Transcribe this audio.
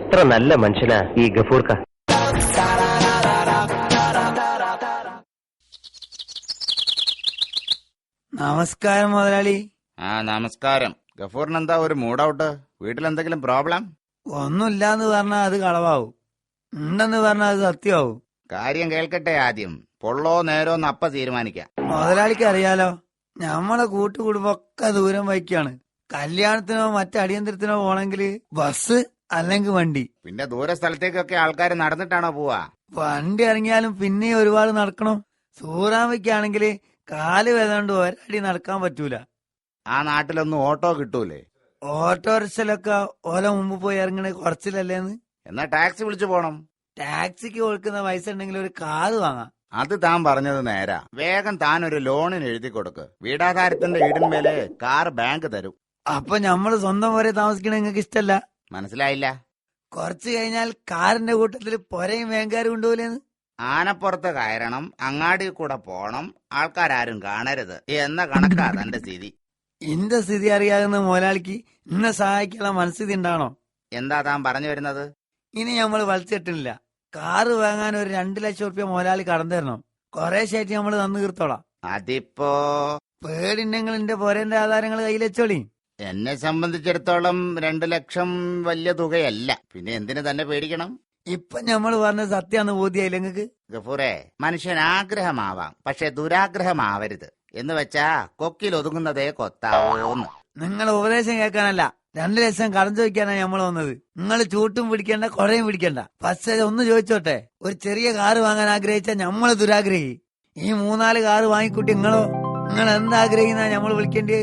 എത്ര നല്ല മനുഷ്യനാ ഈ ഗഫൂർക്ക. നമസ്കാരം മുതലാളി. നമസ്കാരം. ഗഫൂറിന് എന്താ ഒരു മൂഡ് ഔട്ട്? വീട്ടിലെന്തെങ്കിലും പ്രോബ്ലം? ഒന്നുമില്ലാന്ന് പറഞ്ഞാൽ അത് കളവാവും, ഉണ്ടെന്ന് പറഞ്ഞാൽ അത് സത്യമാവും. കാര്യം കേൾക്കട്ടെ ആദ്യം. പൊള്ളോ നേരോന്ന് അപ്പ തീരുമാനിക്കാം. മുതലാളിക്ക് അറിയാലോ, നമ്മളെ കൂട്ടുകുടുംബമൊക്കെ ദൂരം വയ്ക്കാണ്. കല്യാണത്തിനോ മറ്റടിയന്തരത്തിനോ പോണെങ്കിൽ ബസ് അല്ലെങ്കിൽ വണ്ടി. പിന്നെ ദൂര സ്ഥലത്തേക്കൊക്കെ ആൾക്കാർ നടന്നിട്ടാണോ പോവാ? വണ്ടി ഇറങ്ങിയാലും പിന്നെ ഒരുപാട് നടക്കണം. സൂറാമയ്ക്കാണെങ്കിൽ കാല് വേദണ്ട് ഒരടി നടക്കാൻ പറ്റൂല. ആ നാട്ടിലൊന്നും ഓട്ടോ കിട്ടൂലേ? ഓട്ടോറിക്ഷയിലൊക്കെ ഓല മുമ്പ് പോയി ഇറങ്ങണേ കുറച്ചിലല്ലേന്ന്. എന്നാ ടാക്സി വിളിച്ചു പോണം. ടാക്സിക്ക് കൊടുക്കുന്ന പൈസ ഉണ്ടെങ്കിൽ ഒരു കാറ് വാങ്ങാം. അത് താൻ പറഞ്ഞത് നേരാ. വേഗം താൻ ഒരു ലോണിന് എഴുതി കൊടുക്ക്. വീടാധാരത്തിന്റെ ഈടിന്മേലെ കാർ ബാങ്ക് തരും. അപ്പൊ ഞമ്മള് സ്വന്തം വരെ താമസിക്കണ നിങ്ങൾക്ക് ഇഷ്ടല്ല? മനസ്സിലായില്ല? കുറച്ചു കഴിഞ്ഞാൽ കാറിന്റെ കൂട്ടത്തിൽ പൊരയും വേങ്കാരും കൊണ്ടുപോലെന്ന്. ആനപ്പുറത്ത് കയറണം, അങ്ങാടി കൂടെ പോണം, ആൾക്കാരും കാണരുത് എന്ന കണക്കാ തന്റെ സ്ഥിതി. എന്റെ സ്ഥിതി അറിയാവുന്ന മുതലാളിക്ക് ഇന്നെ സഹായിക്കാനുള്ള മനസ്ഥിതി ഉണ്ടാണോ? എന്താ താൻ പറഞ്ഞു വരുന്നത്? ഇനി നമ്മൾ വലിച്ചിട്ടില്ല. കാറ് വാങ്ങാൻ ഒരു 2 ലക്ഷം റുപ്യ മുതലാളി കടന്നു തരണം. കൊറേ ശേഷം നമ്മള് തന്നു തീർത്തോളാം. അതിപ്പോ പേടിണ്ടെങ്കിൽ എന്റെ പൊരേന്റെ ആധാരങ്ങൾ കയ്യിൽ വെച്ചോളി. എന്നെ സംബന്ധിച്ചിടത്തോളം 2 ലക്ഷം വലിയ തുകയല്ല. പിന്നെ എന്തിനു തന്നെ പേടിക്കണം? ഇപ്പൊ ഞമ്മള് പറഞ്ഞത് സത്യാന്ന് ബോധ്യായില്ല നിങ്ങക്ക്? ഗഫൂറെ, മനുഷ്യൻ ആഗ്രഹമാവാം, പക്ഷെ ദുരാഗ്രഹമാവരുത്. എന്ന് വെച്ചാ കൊക്കിൽ ഒതുങ്ങുന്നതേ കൊത്താവോന്ന്. നിങ്ങൾ ഉപദേശം കേൾക്കാനല്ല, 2 ലക്ഷം കടം ചോദിക്കാനാ ഞമ്മള് വന്നത്. നിങ്ങൾ ചൂട്ടും പിടിക്കണ്ട, കുഴയും പിടിക്കണ്ട. പക്ഷേ ഒന്ന് ചോദിച്ചോട്ടെ, ഒരു ചെറിയ കാറ് വാങ്ങാൻ ആഗ്രഹിച്ചാ ഞമ്മള് ദുരാഗ്രഹി. ഈ 3-4 കാറ് വാങ്ങിക്കൂട്ടി നിങ്ങൾ എന്താഗ്രഹിക്കുന്ന ഞമ്മള് വിളിക്കേണ്ടി?